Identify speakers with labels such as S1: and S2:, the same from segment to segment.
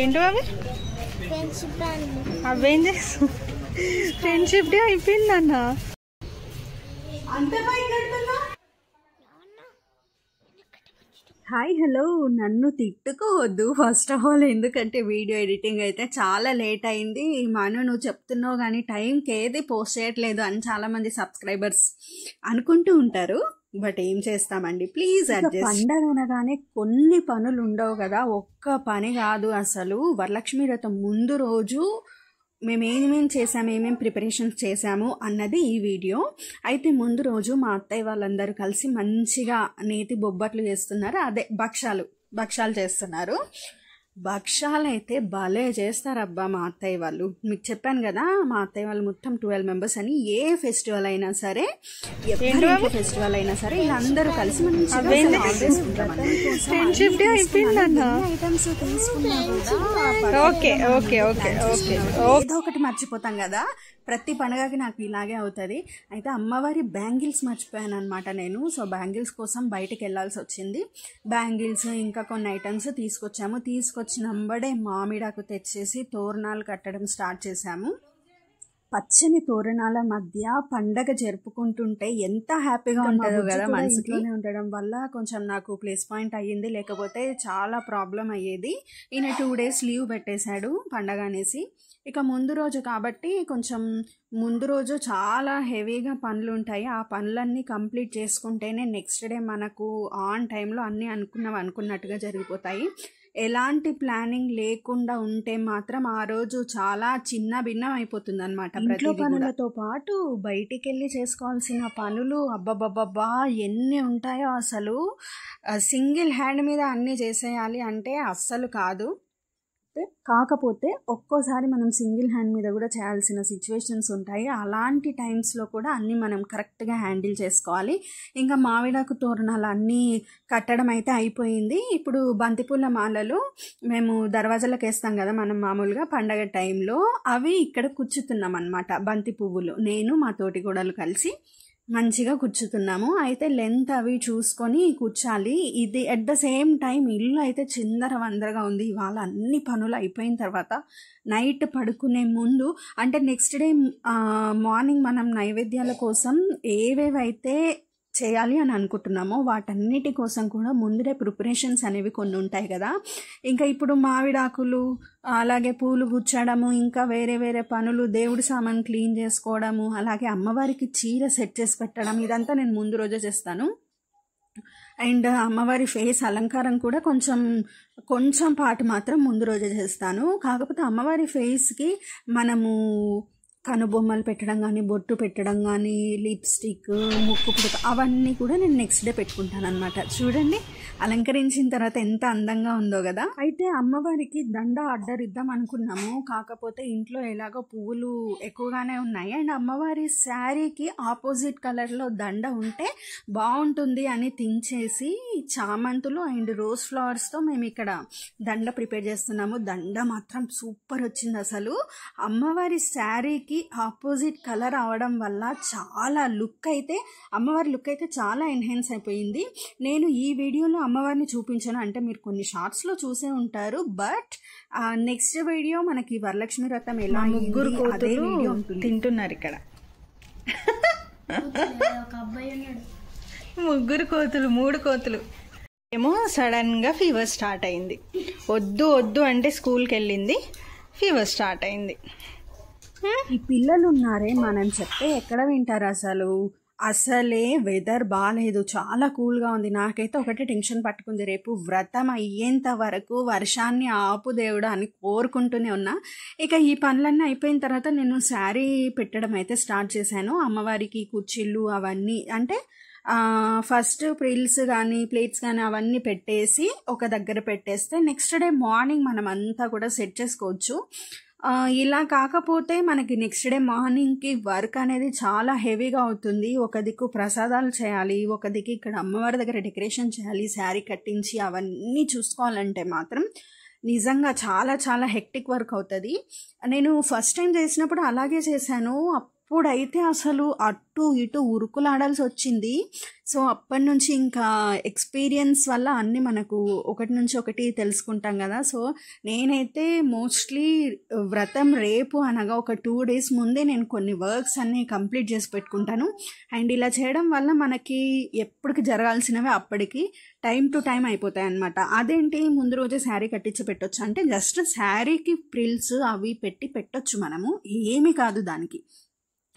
S1: ఏంటో అవి అవేం చేస్తాం ఫ్రెండ్షిప్ డే అయిపోయిందన్న హాయ్ హలో నన్ను తిట్టుకోవద్దు ఫస్ట్ ఆఫ్ ఆల్ ఎందుకంటే వీడియో ఎడిటింగ్ అయితే చాలా లేట్ అయింది మను నువ్వు చెప్తున్నావు కానీ టైంకి ఏది పోస్ట్ చేయట్లేదు అని చాలామంది సబ్స్క్రైబర్స్ అనుకుంటూ ఉంటారు బట్ ఏం చేస్తామండి ప్లీజ్ అడ్జస్ట్ పండగ అనగానే కొన్ని పనులు ఉండవు కదా ఒక్క పని కాదు అసలు వరలక్ష్మి వ్రతం ముందు రోజు మేము ఏమేమి చేసాము ఏమేమి ప్రిపరేషన్స్ చేసాము అన్నది ఈ వీడియో అయితే ముందు రోజు మా అత్తయ్య వాళ్ళందరూ కలిసి మంచిగా నేతి బొబ్బట్లు చేస్తున్నారు అదే భక్షాలు చేస్తున్నారు భక్షాలు అయితే భలే చేస్తారబ్బా మా అత్తయ్య వాళ్ళు మీకు చెప్పాను కదా మా అత్తయ్య వాళ్ళు మొత్తం 12 మెంబర్స్ అని ఏ ఫెస్టివల్ అయినా సరే ఫెస్టివల్ అయినా సరే ఇలా అందరూ కలిసి ఫ్రెండ్షిప్ డే అయిపోయిందన్న ఓకే ఓకే ఓకే ఓకే ఏదో ఒకటి మర్చిపోతాం కదా ప్రతి పండుగకి నాకు ఇలాగే అవుతుంది అయితే అమ్మవారి బ్యాంగిల్స్ మర్చిపోయాను అనమాట నేను సో బ్యాంగిల్స్ కోసం బయటకు వెళ్ళాల్సి వచ్చింది బ్యాంగిల్స్ ఇంకా కొన్ని ఐటమ్స్ తీసుకొచ్చినంబడే మామిడాకు తెచ్చేసి తోరణాలు కట్టడం స్టార్ట్ చేశాము పచ్చని తోరణాల మధ్య పండగ జరుపుకుంటుంటే ఎంత హ్యాపీగా ఉంటుందో కదా మనసులోనే ఉండడం వల్ల కొంచెం నాకు ప్లస్ పాయింట్ అయ్యింది లేకపోతే చాలా ప్రాబ్లం అయ్యేది ఈయన 2 days లీవ్ పెట్టేశాడు పండగ అనేసి ఇక ముందు రోజు కాబట్టి కొంచెం ముందు రోజు చాలా హెవీగా పనులు ఉంటాయి ఆ పనులన్నీ కంప్లీట్ చేసుకుంటేనే నెక్స్ట్ డే మనకు ఆన్ టైంలో అన్నీ అనుకున్నట్టుగా జరిగిపోతాయి ఎలాంటి ప్లానింగ్ లేకుండా ఉంటే మాత్రం ఆ రోజు చాలా భిన్నం అయిపోతుంది అనమాట ఇంట్లో పనులతో పాటు బయటికి వెళ్ళి చేసుకోవాల్సిన పనులు అబ్బబ్బబ్బబ్బా ఎన్ని ఉంటాయో అసలు సింగిల్ హ్యాండ్ మీద అన్నీ చేసేయాలి అంటే అస్సలు కాదు కాకపోతే ఒక్కోసారి మనం సింగిల్ హ్యాండ్ మీద కూడా చేయాల్సిన సిచ్యువేషన్స్ ఉంటాయి అలాంటి టైమ్స్లో కూడా అన్నీ మనం కరెక్ట్గా హ్యాండిల్ చేసుకోవాలి ఇంకా మామిడాకు తోరణాలు అన్నీ కట్టడం అయితే అయిపోయింది ఇప్పుడు బంతిపూల మాలలు మేము దర్వాజాలకు వేస్తాం కదా మనం మామూలుగా పండగ టైంలో అవి ఇక్కడ కూర్చుతున్నాం అన్నమాట బంతి పువ్వులు నేను మా తోటికోడలు కలిసి మంచిగా కూర్చుతున్నాము అయితే లెంత్ అవి చూసుకొని కూర్చాలి ఇది అట్ ద సేమ్ టైం ఇల్లు అయితే చిందరవందరగా ఉంది ఇవాళ అన్ని పనులు అయిపోయిన తర్వాత నైట్ పడుకునే ముందు అంటే నెక్స్ట్ డే మార్నింగ్ మనం నైవేద్యాల కోసం ఏవేవైతే చేయాలి అని అనుకుంటున్నామో వాటన్నిటి కోసం కూడా ముందుడే ప్రిపరేషన్స్ అనేవి కొన్ని ఉంటాయి కదా ఇంకా ఇప్పుడు మామిడాకులు అలాగే పూలు గుచ్చడము ఇంకా వేరే పనులు దేవుడి సామాన్ క్లీన్ చేసుకోవడము అలాగే అమ్మవారికి చీర సెట్ చేసి పెట్టడం ఇదంతా నేను ముందు రోజే చేస్తాను అండ్ అమ్మవారి ఫేస్ అలంకారం కూడా కొంచెం పాటు మాత్రం ముందు రోజే చేస్తాను కాకపోతే అమ్మవారి ఫేస్కి మనము కనుబొమ్మలు పెట్టడం కానీ బొట్టు పెట్టడం కానీ లిప్స్టిక్ ముక్కు పుడక అవన్నీ కూడా నేను నెక్స్ట్ డే పెట్టుకుంటాను అనమాట చూడండి అలంకరించిన తర్వాత ఎంత అందంగా ఉందో కదా అయితే అమ్మవారికి దండ ఆర్డర్ ఇద్దాం అనుకున్నాము కాకపోతే ఇంట్లో ఎలాగో పువ్వులు ఎక్కువగానే ఉన్నాయి అండ్ అమ్మవారి శారీకి ఆపోజిట్ కలర్లో దండ ఉంటే బాగుంటుంది అని తించేసి చామంతులు అండ్ రోజ్ ఫ్లవర్స్తో మేము ఇక్కడ దండ ప్రిపేర్ చేస్తున్నాము దండ మాత్రం సూపర్ వచ్చింది అసలు అమ్మవారి శారీకి ఆపోజిట్ కలర్ అవడం వల్ల చాలా అమ్మవారి లుక్ అయితే చాలా ఎన్హాన్స్ అయిపోయింది నేను ఈ వీడియోలో అమ్మవారిని చూపించాను అంటే మీరు కొన్ని షార్ట్స్లో చూసే ఉంటారు బట్ నెక్స్ట్ వీడియో మనకి వరలక్ష్మి వ్రతం ఎలా ముగ్గురు వీడియో తింటున్నారు ఇక్కడ ముగ్గురు కోతులు 3 కోతులు ఏమో సడన్గా ఫీవర్ స్టార్ట్ అయింది వద్దు అంటే స్కూల్కి వెళ్ళింది ఫీవర్ స్టార్ట్ అయింది ఈ పిల్లలు ఉన్నారే మనం చెప్తే ఎక్కడ వింటారు అసలే వెదర్ బాగాలేదు చాలా కూల్గా ఉంది నాకైతే ఒకటే టెన్షన్ పట్టుకుంది రేపు వ్రతం అయ్యేంత వరకు వర్షాన్ని ఆపు దేవుడు అని కోరుకుంటూనే ఉన్నా ఇక ఈ పనులన్నీ అయిపోయిన తర్వాత నేను శారీ పెట్టడం అయితే స్టార్ట్ చేశాను అమ్మవారికి కుర్చీలు అవన్నీ అంటే ఫస్ట్ ప్రిల్స్ కానీ ప్లేట్స్ కానీ అవన్నీ పెట్టేసి ఒక దగ్గర పెట్టేస్తే నెక్స్ట్ డే మార్నింగ్ మనం అంతా కూడా సెట్ చేసుకోవచ్చు ఇలా కాకపోతే మనకి నెక్స్ట్ డే మార్నింగ్కి వర్క్ అనేది చాలా హెవీగా అవుతుంది ఒక దిక్కు ప్రసాదాలు చేయాలి ఒక దిక్కు ఇక్కడ అమ్మవారి దగ్గర డెకరేషన్ చేయాలి శారీ కట్టించి అవన్నీ చూసుకోవాలంటే మాత్రం నిజంగా చాలా చాలా హెక్టిక్ వర్క్ అవుతుంది నేను ఫస్ట్ టైం చేసినప్పుడు అలాగే చేశాను అప్పుడైతే అసలు అటు ఇటు ఉరుకులాడాల్సి వచ్చింది. సో అప్పటి నుంచి ఇంకా ఎక్స్పీరియన్స్ వల్ల అన్నీ మనకు ఒకటి నుంచి ఒకటి తెలుసుకుంటాం కదా. సో నేనైతే మోస్ట్లీ వ్రతం రేపు అనగా ఒక 2 days ముందే నేను కొన్ని వర్క్స్ అన్నీ కంప్లీట్ చేసి పెట్టుకుంటాను. అండ్ ఇలా చేయడం వల్ల మనకి ఎప్పటికి జరగాల్సినవి అప్పటికి టైం టు టైం అయిపోతాయి అన్నమాట. అదేంటి ముందు రోజే శారీ కట్టించి పెట్టొచ్చు అంటే జస్ట్ శారీకి ప్రిల్స్ అవి పెట్టొచ్చు, మనము ఏమీ కాదు దానికి.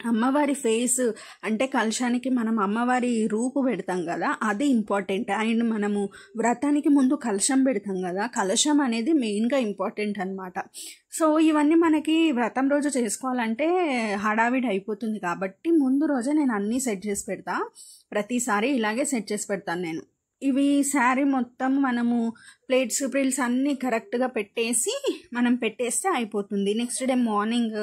S1: అమ్మవారి ఫేస్ అంటే కలశానికి మనం అమ్మవారి రూపు పెడతాం కదా, అది ఇంపార్టెంట్. అండ్ మనము వ్రతానికి ముందు కలశం పెడతాం కదా, కలశం అనేది మెయిన్గా ఇంపార్టెంట్ అనమాట. సో ఇవన్నీ మనకి వ్రతం రోజు చేసుకోవాలంటే హడావిడి అయిపోతుంది కాబట్టి ముందు రోజే నేను అన్నీ సెట్ చేసి పెడతా. ప్రతిసారి ఇలాగే సెట్ చేసి పెడతాను నేను. ఇవి శారీ మొత్తం మనము ప్లేట్స్ ప్రిల్స్ అన్నీ కరెక్ట్గా పెట్టేసి మనం పెట్టేస్తే అయిపోతుంది. నెక్స్ట్ డే మార్నింగ్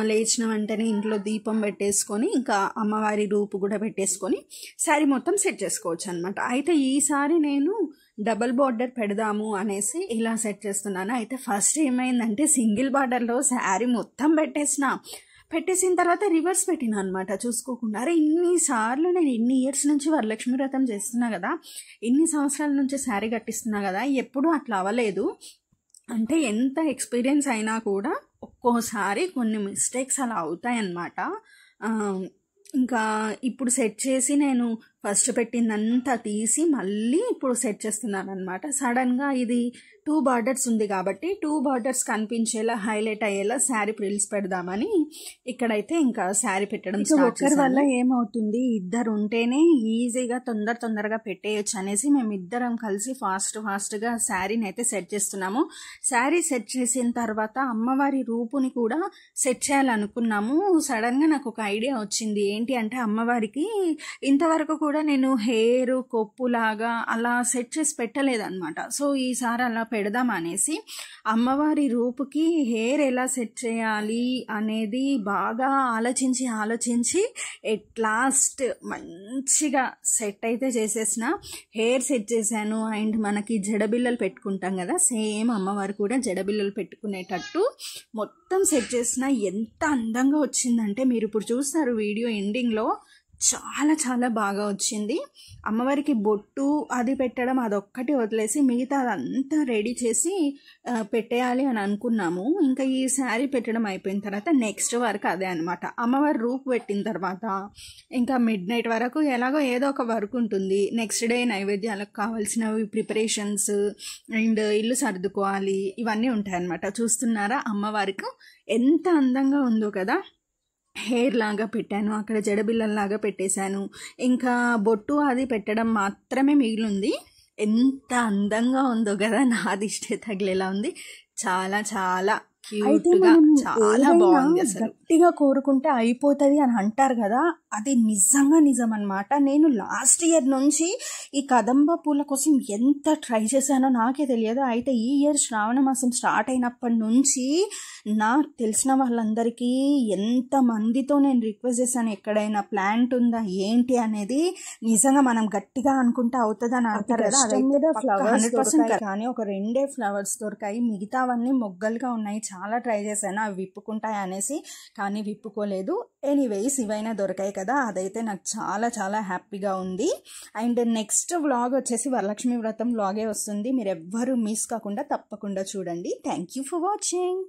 S1: లేచిన వెంటనే ఇంట్లో దీపం పెట్టేసుకొని ఇంకా అమ్మవారి రూపు కూడా పెట్టేసుకొని శారీ మొత్తం సెట్ చేసుకోవచ్చు అనమాట. అయితే ఈసారి నేను డబల్ బార్డర్ పెడదాము అనేసి ఇలా సెట్ చేస్తున్నాను. అయితే ఫస్ట్ ఏమైందంటే సింగిల్ బార్డర్లో శారీ మొత్తం పెట్టేసిన తర్వాత రివర్స్ పెట్టినా అనమాట చూసుకోకుండా. అరే ఇన్నిసార్లు నేను ఇన్ని ఇయర్స్ నుంచి వరలక్ష్మి వ్రతం చేస్తున్నా కదా, ఇన్ని సంవత్సరాల నుంచి శారీ కట్టిస్తున్నా కదా, ఎప్పుడూ అట్లా అవ్వలేదు. అంటే ఎంత ఎక్స్పీరియన్స్ అయినా కూడా ఒక్కోసారి కొన్ని మిస్టేక్స్ అలా అవుతాయన్నమాట. ఇంకా ఇప్పుడు సెట్ చేసి నేను ఫస్ట్ పెట్టిందంతా తీసి మళ్ళీ ఇప్పుడు సెట్ చేస్తున్నాను అనమాట. సడన్గా ఇది 2 బార్డర్స్ ఉంది కాబట్టి 2 బార్డర్స్ కనిపించేలా హైలైట్ అయ్యేలా శారీ ప్రిల్స్ పెడదామని ఇక్కడైతే ఇంకా శారీ పెట్టడం స్టార్ట్ చేశాను. ఒకరి వల్ల ఏమవుతుంది, ఇద్దరు ఉంటేనే ఈజీగా తొందరగా పెట్టేయచ్చు అనేసి మేమిద్దరం కలిసి ఫాస్ట్గా శారీని అయితే సెట్ చేస్తున్నాము. శారీ సెట్ చేసిన తర్వాత అమ్మవారి రూపుని కూడా సెట్ చేయాలనుకున్నాము. సడన్గా నాకు ఒక ఐడియా వచ్చింది. ఏంటి అంటే అమ్మవారికి ఇంతవరకు కూడా నేను హెయిర్ కొప్పులాగా అలా సెట్ చేసి పెట్టలేదన్నమాట. సో ఈసారి అలా పెడదాం అనేసి అమ్మవారి రూపుకి హెయిర్ ఎలా సెట్ చేయాలి అనేది బాగా ఆలోచించి ఎట్ లాస్ట్ మంచిగా సెట్ అయితే చేసేసిన. హెయిర్ సెట్ చేశాను. అండ్ మనకి జడబిల్లలు పెట్టుకుంటాం కదా, సేమ్ అమ్మవారు కూడా జడబిల్లలు పెట్టుకునేటట్టు మొత్తం సెట్ చేసిన. ఎంత అందంగా వచ్చిందంటే మీరు ఇప్పుడు చూస్తారు వీడియో ఎండింగ్లో, చాలా బాగా వచ్చింది. అమ్మవారికి బొట్టు అది పెట్టడం అదొక్కటి వదిలేసి మిగతా అదంతా రెడీ చేసి పెట్టేయాలి అని అనుకున్నాము. ఇంకా ఈ శారీ పెట్టడం అయిపోయిన తర్వాత నెక్స్ట్ వర్క్ అదే అనమాట. అమ్మవారి రూపు పెట్టిన తర్వాత ఇంకా midnight వరకు ఎలాగో ఏదో ఒక వర్క్ ఉంటుంది. నెక్స్ట్ డే నైవేద్యాలకు కావాల్సినవి ప్రిపరేషన్స్ అండ్ ఇల్లు సర్దుకోవాలి, ఇవన్నీ ఉంటాయన్నమాట. చూస్తున్నారా అమ్మవారికి ఎంత అందంగా ఉందో కదా. హెయిర్ లాగా పెట్టాను, అక్కడ జడబిల్లల్లాగా పెట్టేశాను. ఇంకా బొట్టు అది పెట్టడం మాత్రమే మిగిలింది. ఎంత అందంగా ఉందో కదా, నాది ఇష్టే తగిలేలా ఉంది. చాలా క్యూట్గా చాలా బాగుంది. అసలు గట్టిగా కోరుకుంటే అయిపోతుంది అని అంటారు కదా, అది నిజంగా నిజం అనమాట. నేను లాస్ట్ ఇయర్ నుంచి ఈ కదంబ పూల కోసం ఎంత ట్రై చేశానో నాకే తెలియదు. అయితే ఈ ఇయర్ శ్రావణ మాసం స్టార్ట్ అయినప్పటి నుంచి నాకు తెలిసిన వాళ్ళందరికీ ఎంతమందితో నేను రిక్వెస్ట్ చేశాను, ఎక్కడైనా ప్లాంట్ ఉందా ఏంటి అనేది. నిజంగా మనం గట్టిగా అనుకుంటే అవుతుంది అని అంటారు కదా, ఫ్లవర్స్ 100% కానీ ఒక 2 ఫ్లవర్స్ దొరికాయి. మిగతావన్నీ మొగ్గలుగా ఉన్నాయి. చాలా ట్రై చేశాను అవి విప్పుకుంటాయి అనేసి, కానీ విప్పుకోలేదు. ఎనీవేస్ ఇవైనా దొరికాయి కదా, అదైతే నాకు చాలా హ్యాపీగా ఉంది. అండ్ నెక్స్ట్ వ్లాగ్ వచ్చేసి వరలక్ష్మి వ్రతం వ్లాగే వస్తుంది. మీరు ఎవ్వరూ మిస్ కాకుండా తప్పకుండా చూడండి. Thank you for watching.